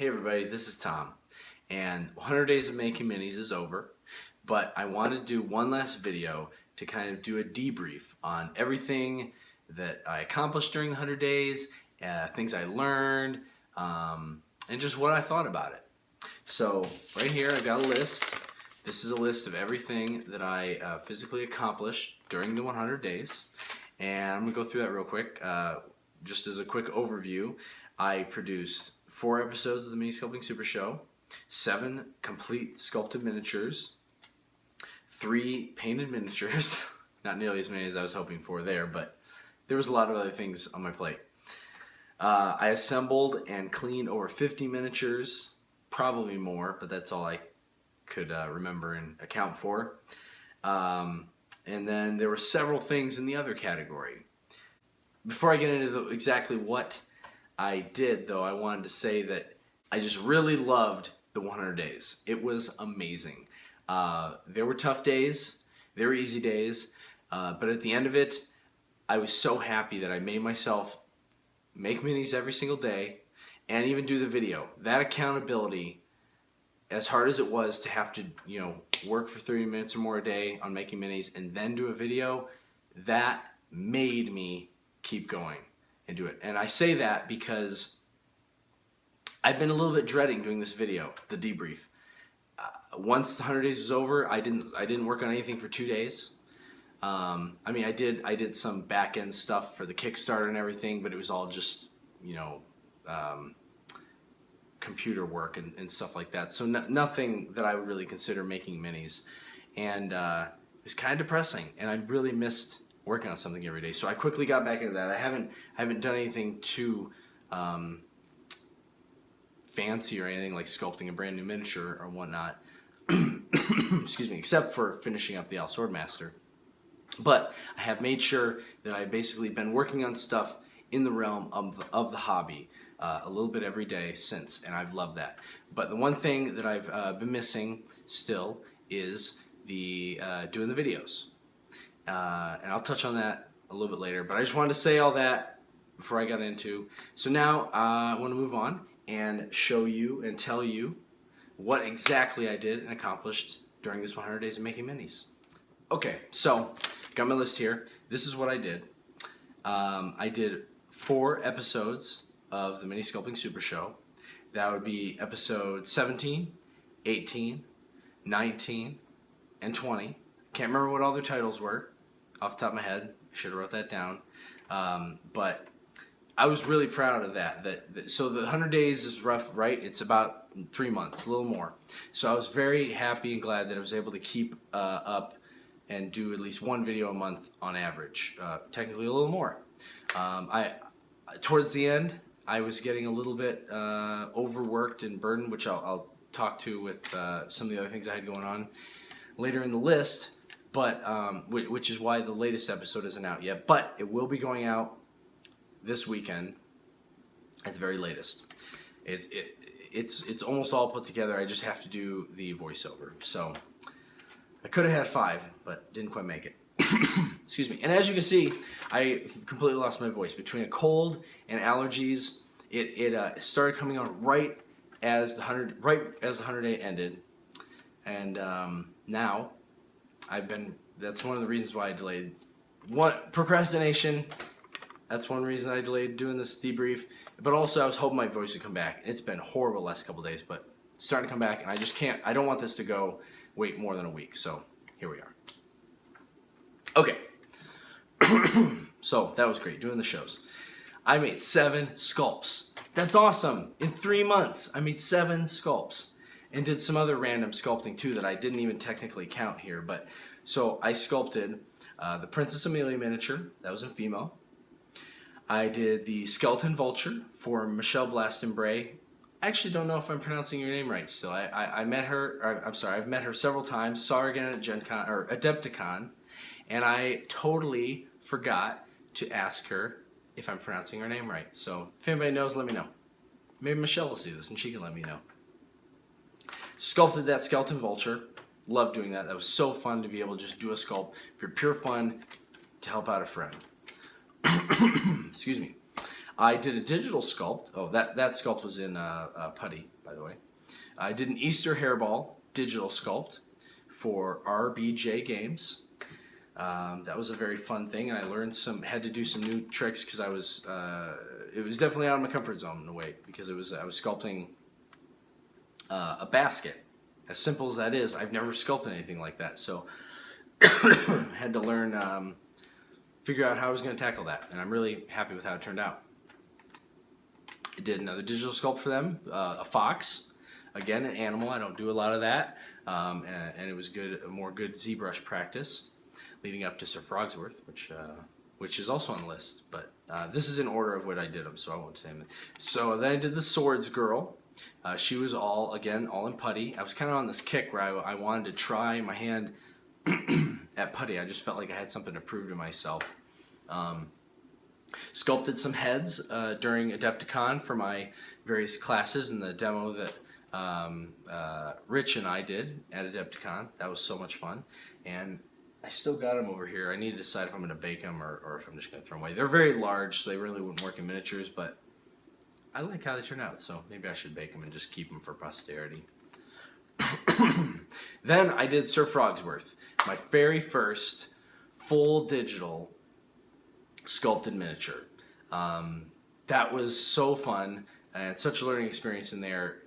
Hey everybody, this is Tom, and 100 Days of Making Minis is over, but I wanted to do one last video to kind of do a debrief on everything that I accomplished during the 100 days, things I learned, and just what I thought about it. So right here I've got a list. This is a list of everything that I physically accomplished during the 100 days, and I'm going to go through that real quick. Just as a quick overview, I produced 4 episodes of the Mini Sculpting Super Show, 7 complete sculpted miniatures, 3 painted miniatures, not nearly as many as I was hoping for there, but there was a lot of other things on my plate. I assembled and cleaned over 50 miniatures, probably more, but that's all I could remember and account for. And then there were several things in the other category. Before I get into exactly what I did, though, I wanted to say that I just really loved the 100 days. It was amazing. There were tough days, there were easy days, but at the end of it, I was so happy that I made myself make minis every single day and even do the video. That accountability, as hard as it was to have to, work for 30 minutes or more a day on making minis and then do a video, that made me keep going and do it. And I say that because I've been a little bit dreading doing this video, the debrief. Once the 100 days was over, I didn't work on anything for 2 days. I did some back end stuff for the Kickstarter and everything, but it was all just computer work and stuff like that. So nothing that I would really consider making minis, and it was kind of depressing. And I really missed working on something every day. So I quickly got back into that. I haven't done anything too fancy or anything like sculpting a brand new miniature or whatnot. Excuse me, except for finishing up the Al Swordmaster. But I have made sure that I've basically been working on stuff in the realm of the hobby a little bit every day since, and I've loved that. But the one thing that I've been missing still is the doing the videos. And I'll touch on that a little bit later, but I just wanted to say all that before I got into. So now I want to move on and show you and tell you what exactly I did and accomplished during this 100 days of making minis. Okay, so got my list here. This is what I did. I did 4 episodes of the Mini Sculpting Super Show. That would be episode 17, 18, 19, and 20. Can't remember what all their titles were off the top of my head. I should have wrote that down. But I was really proud of that. So the 100 days is rough, right? It's about 3 months, a little more. So I was very happy and glad that I was able to keep up and do at least 1 video a month on average. Technically a little more. Towards the end, I was getting a little bit overworked and burdened, which I'll talk to with some of the other things I had going on later in the list. But which is why the latest episode isn't out yet. But it will be going out this weekend at the very latest. It's almost all put together. I just have to do the voiceover. So I could have had 5, but didn't quite make it. Excuse me. And as you can see, I completely lost my voice between a cold and allergies. It started coming on right as the 100 day ended, and now that's one of the reasons why I delayed. Procrastination. That's one reason I delayed doing this debrief. But also I was hoping my voice would come back. It's been horrible the last couple days, but it's starting to come back, and I just can't. I don't want this to wait more than a week. So here we are. Okay. So that was great doing the shows. I made 7 sculpts. That's awesome. In 3 months, I made 7 sculpts. And did some other random sculpting too that I didn't even technically count here. But so I sculpted the Princess Amelia miniature. That was in female. I did the Skeleton Vulture for Michelle Blastenbray. I actually don't know if I'm pronouncing your name right still. I met her, I've met her several times, saw her again at Gen Con, or Adepticon, and I totally forgot to ask her if I'm pronouncing her name right. So if anybody knows, let me know. Maybe Michelle will see this and she can let me know. Sculpted that Skeleton Vulture. Loved doing that. That was so fun to be able to just do a sculpt for pure fun to help out a friend. Excuse me. I did a digital sculpt. Oh, that sculpt was in putty. by the way. I did an Easter hairball digital sculpt for RBJ Games. That was a very fun thing, and I learned had to do some new tricks because it was definitely out of my comfort zone in a way, because I was sculpting a basket. As simple as that is, I've never sculpted anything like that, so I had to learn, figure out how I was going to tackle that, and I'm really happy with how it turned out. I did another digital sculpt for them, a fox, again an animal. I don't do a lot of that, and it was good, more good ZBrush practice leading up to Sir Frogsworth, which is also on the list, but this is in order of what I did them, so I won't say them. So then I did the swords girl. She was all in putty. I was kind of on this kick where I wanted to try my hand at putty. I just felt like I had something to prove to myself. Sculpted some heads during Adepticon for my various classes in the demo that Rich and I did at Adepticon. That was so much fun, and I still got them over here. I need to decide if I'm going to bake them or if I'm just going to throw them away. They're very large, so they really wouldn't work in miniatures, but I like how they turn out, so maybe I should bake them and just keep them for posterity. Then I did Sir Frogsworth, my very first full digital sculpted miniature. That was so fun and such a learning experience in there.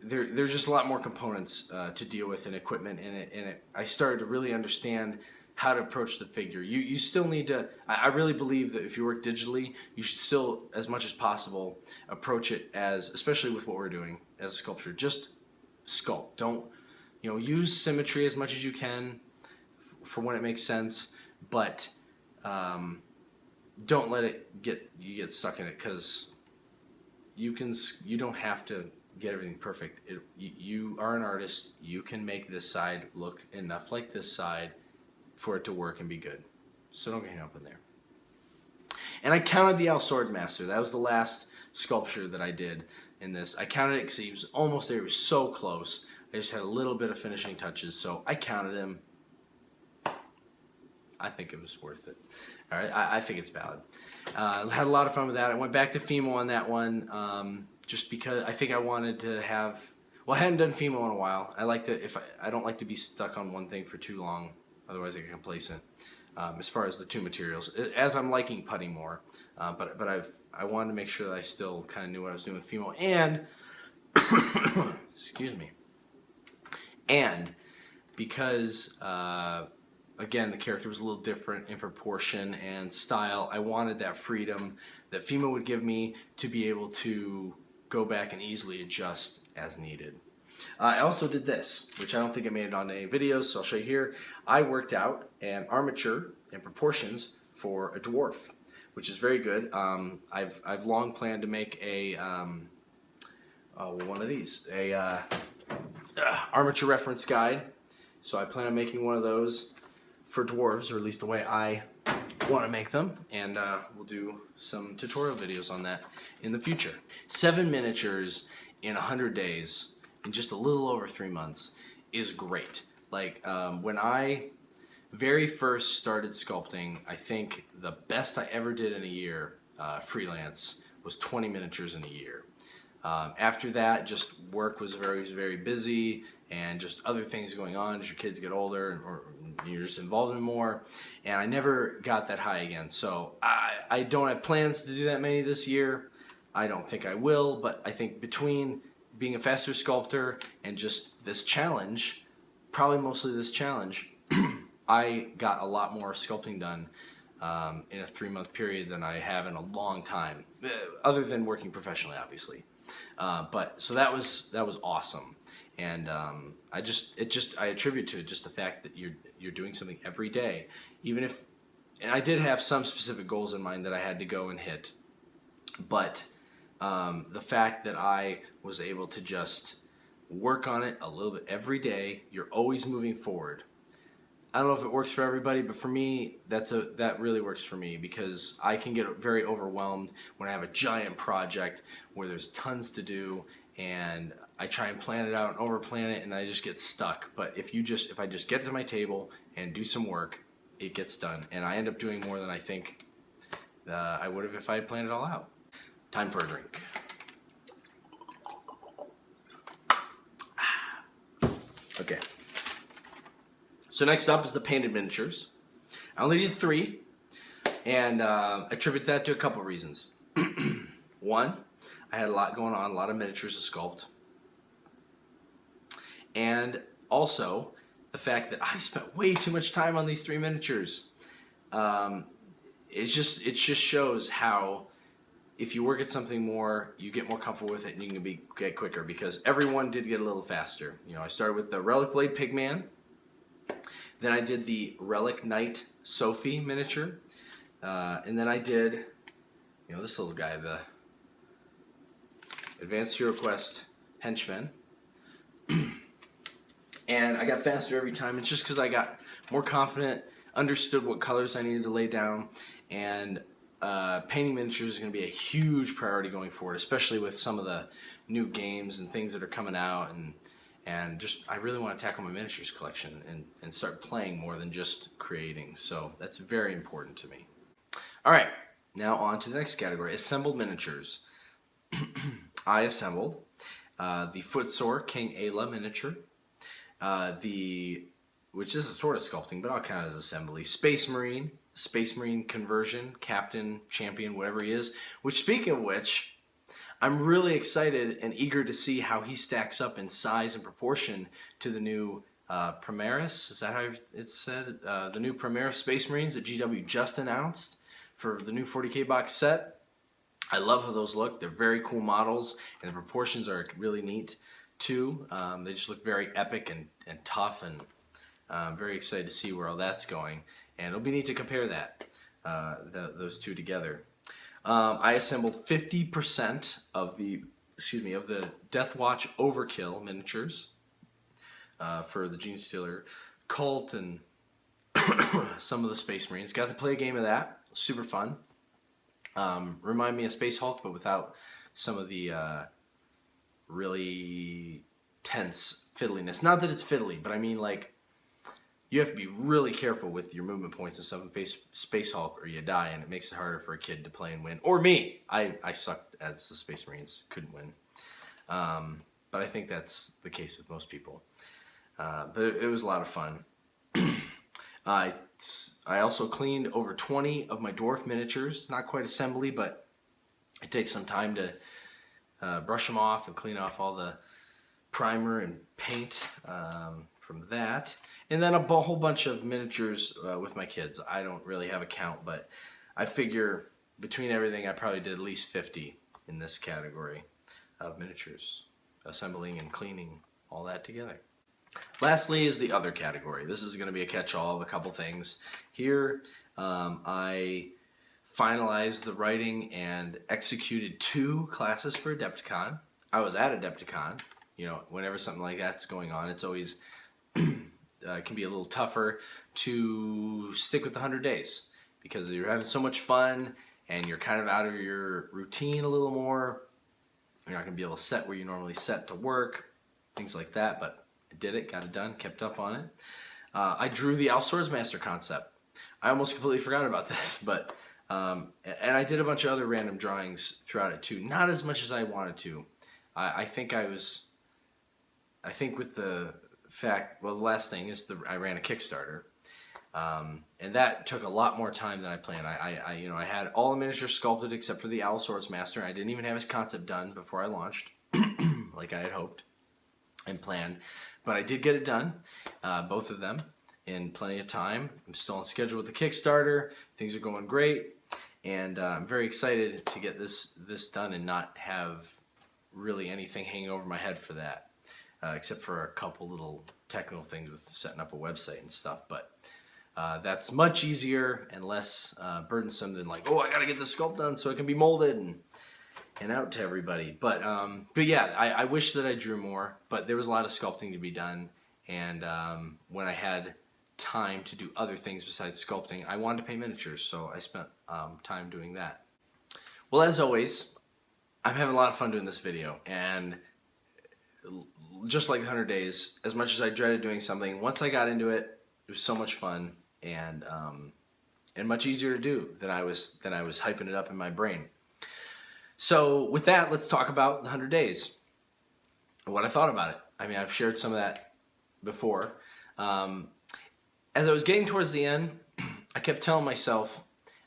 There's just a lot more components to deal with and equipment in it, I started to really understand how to approach the figure. You still need to, I really believe that if you work digitally, you should still, as much as possible, approach it as, especially with what we're doing as a sculpture, just sculpt. Don't, use symmetry as much as you can for when it makes sense, but don't let it you get stuck in it, because you don't have to get everything perfect. You are an artist. You can make this side look enough like this side for it to work and be good. So don't get hung up in there. And I counted the Owl Sword Master. That was the last sculpture that I did in this. I counted it because he was almost there. He was so close. I just had a little bit of finishing touches, so I counted him. I think it was worth it. All right, I think it's valid. Had a lot of fun with that. I went back to Fimo on that one, just because I think I wanted to have. Well, I hadn't done Fimo in a while. I don't like to be stuck on one thing for too long. Otherwise, I get complacent. As far as the two materials, as I'm liking putty more, but I wanted to make sure that I still kind of knew what I was doing with Fimo, and excuse me, and because again, the character was a little different in proportion and style, I wanted that freedom that Fimo would give me to be able to go back and easily adjust as needed. I also did this, which I don't think I made it on any videos, so I'll show you here. I worked out an armature and proportions for a dwarf, which is very good. I've long planned to make a one of these, armature reference guide. So I plan on making one of those for dwarves, or at least the way I want to make them, and we'll do some tutorial videos on that in the future. 7 miniatures in 100 days. In just a little over 3 months is great. Like when I very first started sculpting, I think the best I ever did in a year freelance was 20 miniatures in a year. After that, just work was very busy, and just other things going on as your kids get older, or you're just involved in more, and I never got that high again. So I don't have plans to do that many this year. I don't think I will, but I think between being a faster sculptor and just this challenge, probably mostly this challenge, I got a lot more sculpting done in a 3-month period than I have in a long time, other than working professionally, obviously. But so that was awesome, and I attribute to it just the fact that you're doing something every day, even if, and I did have some specific goals in mind that I had to go and hit, but the fact that I was able to just work on it a little bit every day, you're always moving forward. I don't know if it works for everybody, but for me, that really works for me, because I can get very overwhelmed when I have a giant project where there's tons to do, and I try and plan it out and overplan it, and I just get stuck. But if I just get to my table and do some work, it gets done, and I end up doing more than I think I would have if I had planned it all out. Time for a drink. So next up is the painted miniatures. I only did 3, and I attribute that to a couple reasons. One, I had a lot going on, a lot of miniatures to sculpt. And also, the fact that I spent way too much time on these 3 miniatures. It just shows how if you work at something more, you get more comfortable with it and you can get quicker, because everyone did get a little faster. You know, I started with the Relic Blade Pigman, then I did the Relic Knight Sophie miniature, and then I did, you know, this little guy, the Advanced Hero Quest Henchman. And I got faster every time. It's just because I got more confident, understood what colors I needed to lay down, and painting miniatures is going to be a huge priority going forward, especially with some of the new games and things that are coming out, and just I really want to tackle my miniatures collection and start playing more than just creating. So that's very important to me. All right, now on to the next category, assembled miniatures. I assembled the Footsore King Ayla miniature, which is a sort of sculpting, but I'll count it as assembly. Space Marine conversion, captain, champion, whatever he is. Which, speaking of which, I'm really excited and eager to see how he stacks up in size and proportion to the new Primaris. Is that how it's said? The new Primaris Space Marines that GW just announced for the new 40K box set. I love how those look. They're very cool models, and the proportions are really neat too. They just look very epic and tough, and I'm very excited to see where all that's going. And it'll be neat to compare those two together. I assembled 50% of the Death Watch Overkill miniatures for the Gene Stealer Cult and some of the Space Marines. Got to play a game of that. Super fun. Remind me of Space Hulk, but without some of the really tense fiddliness. Not that it's fiddly, but I mean, like, you have to be really careful with your movement points and stuff in Space Hulk, or you die, and it makes it harder for a kid to play and win. Or me. I sucked as the Space Marines, couldn't win. But I think that's the case with most people. But it was a lot of fun. I also cleaned over 20 of my dwarf miniatures. Not quite assembly, but it takes some time to brush them off and clean off all the primer and paint from that. And then a whole bunch of miniatures with my kids. I don't really have a count, but I figure between everything I probably did at least 50 in this category of miniatures. Assembling and cleaning all that together. Lastly is the other category. This is going to be a catch-all of a couple things. Here I finalized the writing and executed 2 classes for Adepticon. I was at Adepticon. You know, whenever something like that's going on, it's always can be a little tougher to stick with the 100 days because you're having so much fun and you're kind of out of your routine a little more. You're not going to be able to set where you normally set to work, things like that, but I did it, got it done, kept up on it. I drew the Al Swordsmaster concept. I almost completely forgot about this, but and I did a bunch of other random drawings throughout it too. Not as much as I wanted to. I think with the fact, well, the last thing is I ran a Kickstarter, and that took a lot more time than I planned. I had all the miniatures sculpted except for the Owl Swordsmaster. I didn't even have his concept done before I launched, like I had hoped and planned. But I did get it done, both of them, in plenty of time. I'm still on schedule with the Kickstarter. Things are going great, and I'm very excited to get this done and not have really anything hanging over my head for that, except for a couple little technical things with setting up a website and stuff. But that's much easier and less burdensome than like, oh, I got to get this sculpt done so it can be molded and out to everybody. But yeah, I wish that I drew more, but there was a lot of sculpting to be done, and when I had time to do other things besides sculpting, I wanted to paint miniatures, so I spent time doing that. Well, as always, I'm having a lot of fun doing this video, and just like 100 Days, as much as I dreaded doing something, once I got into it, it was so much fun and much easier to do than I was hyping it up in my brain. So with that, let's talk about the 100 Days and what I thought about it. I mean, I've shared some of that before. as I was getting towards the end, I kept telling myself,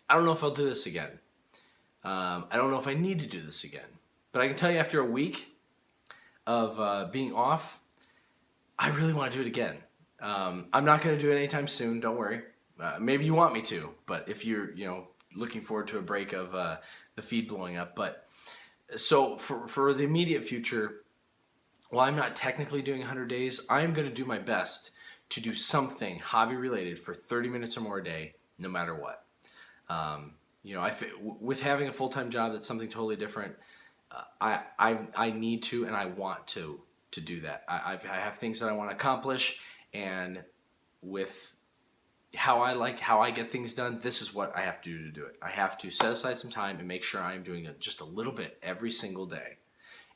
I don't know if I'll do this again. I don't know if I need to do this again. But I can tell you after a week of being off, I really want to do it again. I'm not going to do it anytime soon, don't worry. Maybe you want me to, but if you're looking forward to a break of the feed blowing up. But so for the immediate future, while I'm not technically doing 100 days, I'm going to do my best to do something hobby related for 30 minutes or more a day, no matter what. With having a full-time job, that's something totally different. I need to and I want to do that. I have things that I want to accomplish, and with how I get things done, this is what I have to do it. I have to set aside some time and make sure I'm doing it just a little bit every single day,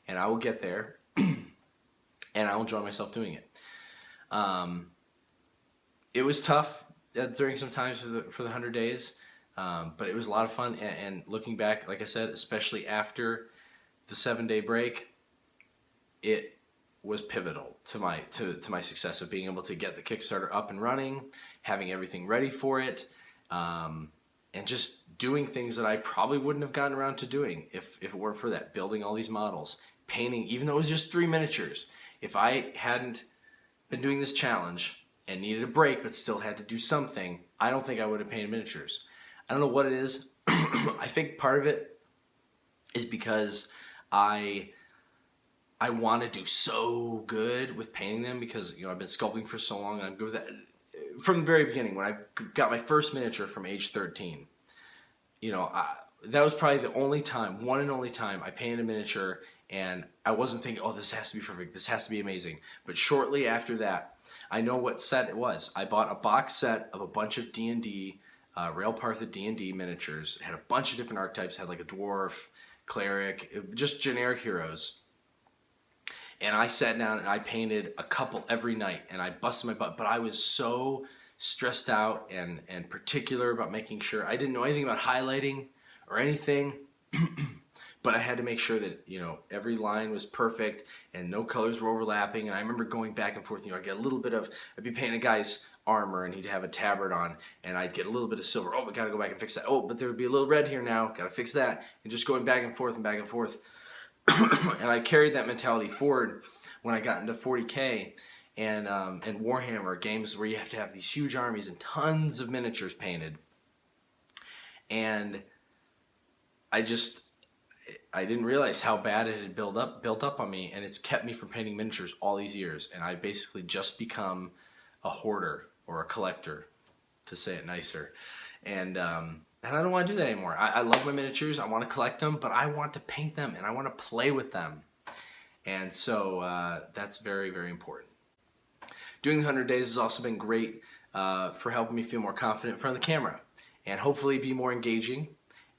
and I will get there, and I will enjoy myself doing it. It was tough during some times for the 100 days, but it was a lot of fun. And looking back, like I said, especially after the 7-day break, it was pivotal to my success of being able to get the Kickstarter up and running, having everything ready for it, and just doing things that I probably wouldn't have gotten around to doing if it weren't for that. Building all these models, painting, even though it was just 3 miniatures. If I hadn't been doing this challenge and needed a break but still had to do something, I don't think I would have painted miniatures. I don't know what it is. I think part of it is because I want to do so good with painting them, because I've been sculpting for so long, and I'm good with that from the very beginning. When I got my first miniature from age 13, that was probably the only time, one and only time, I painted a miniature, and I wasn't thinking, oh, this has to be perfect, this has to be amazing. But shortly after that, I know what set it was. I bought a box set of a bunch of D&D, Rail Partha D&D miniatures. It had a bunch of different archetypes. It had like a dwarf, cleric, just generic heroes. And I sat down and I painted a couple every night, and I busted my butt. But I was so stressed out and particular about making sure. I didn't know anything about highlighting or anything. But I had to make sure that, every line was perfect and no colors were overlapping. And I remember going back and forth. I'd get a little bit of, I'd be painting a guy's armor and he'd have a tabard on, and I'd get a little bit of silver. Oh, we got to go back and fix that. Oh, but there would be a little red here now. Got to fix that. And just going back and forth and back and forth. And I carried that mentality forward when I got into 40K and Warhammer, games where you have to have these huge armies and tons of miniatures painted. And I didn't realize how bad it had built up on me, and it's kept me from painting miniatures all these years. And I basically just become a hoarder or a collector, to say it nicer. And I don't want to do that anymore. I love my miniatures. I want to collect them, but I want to paint them and I want to play with them. And so that's very, very important. Doing the 100 days has also been great for helping me feel more confident in front of the camera, and hopefully be more engaging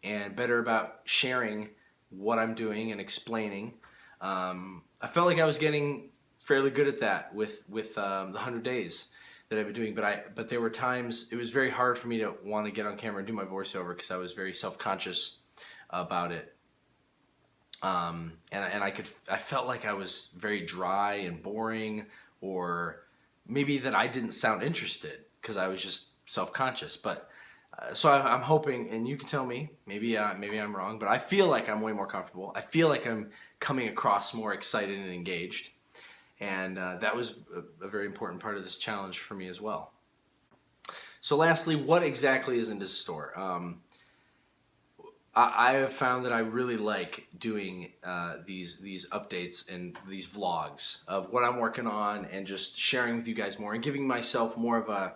and better about sharing what I'm doing and explaining. I felt like I was getting fairly good at that with the 100 days that I've been doing, but there were times it was very hard for me to want to get on camera and do my voiceover, because I was very self-conscious about it. And I felt like I was very dry and boring, or maybe that I didn't sound interested because I was just self-conscious. But so I'm hoping, and you can tell me, maybe I'm wrong, but I feel like I'm way more comfortable. I feel like I'm coming across more excited and engaged, and that was a very important part of this challenge for me as well. So lastly, what exactly is in this store? I have found that I really like doing these updates and these vlogs of what I'm working on, and just sharing with you guys more and giving myself more of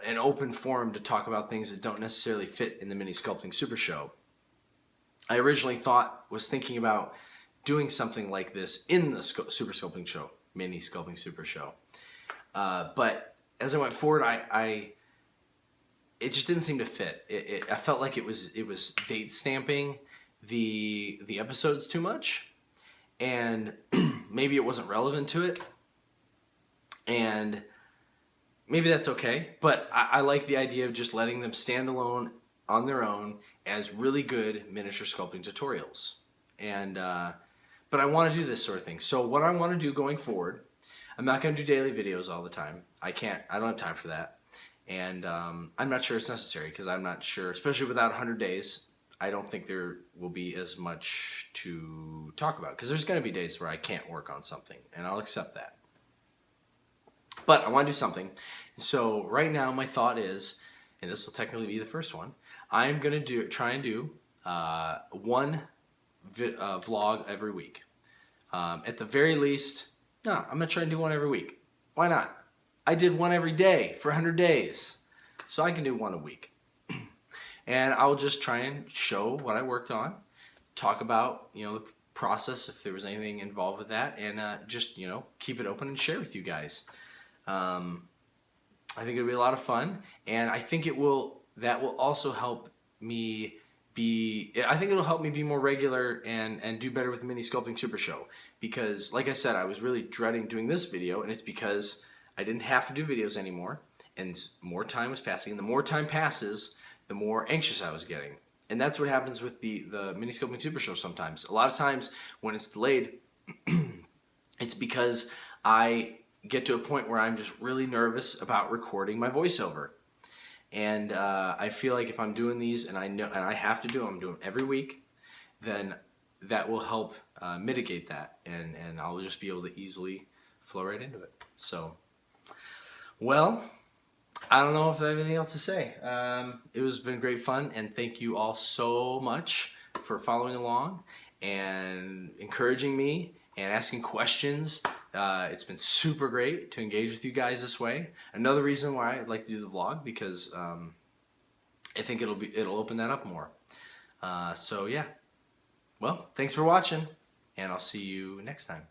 an open forum to talk about things that don't necessarily fit in the Mini Sculpting Super Show. I originally was thinking about doing something like this in the Super Sculpting Show, Mini Sculpting Super Show. But as I went forward, it just didn't seem to fit. I felt like it was date stamping the episodes too much, and maybe it wasn't relevant to it, and maybe that's okay. But I like the idea of just letting them stand alone on their own as really good miniature sculpting tutorials. And but I want to do this sort of thing. So what I want to do going forward, I'm not going to do daily videos all the time. I don't have time for that. And I'm not sure it's necessary because I'm not sure, especially without 100 days, I don't think there will be as much to talk about because there's going to be days where I can't work on something, and I'll accept that. But I want to do something. So right now my thought is, and this will technically be the first one, I'm going to try and do one vlog every week. At the very least, no, I'm going to try and do one every week. Why not? I did one every day for 100 days. So I can do one a week. And I'll just try and show what I worked on, talk about, the process if there was anything involved with that, and just, keep it open and share with you guys. I think it'll be a lot of fun, and I think that will also help me I think it'll help me be more regular and do better with the Mini Sculpting Super Show, because like I said, I was really dreading doing this video, and it's because I didn't have to do videos anymore, and more time was passing, and the more time passes, the more anxious I was getting. And that's what happens with the Mini Sculpting Super Show sometimes. A lot of times when it's delayed, it's because I get to a point where I'm just really nervous about recording my voiceover. And I feel like if I'm doing these, and I have to do them, I'm doing them every week, then that will help mitigate that, and I'll just be able to easily flow right into it. So, well, I don't know if I have anything else to say. It has been great fun, and thank you all so much for following along and encouraging me and asking questions. It's been super great to engage with you guys this way. Another reason why I'd like to do the vlog, because I think it'll open that up more. So yeah. Well, thanks for watching, and I'll see you next time.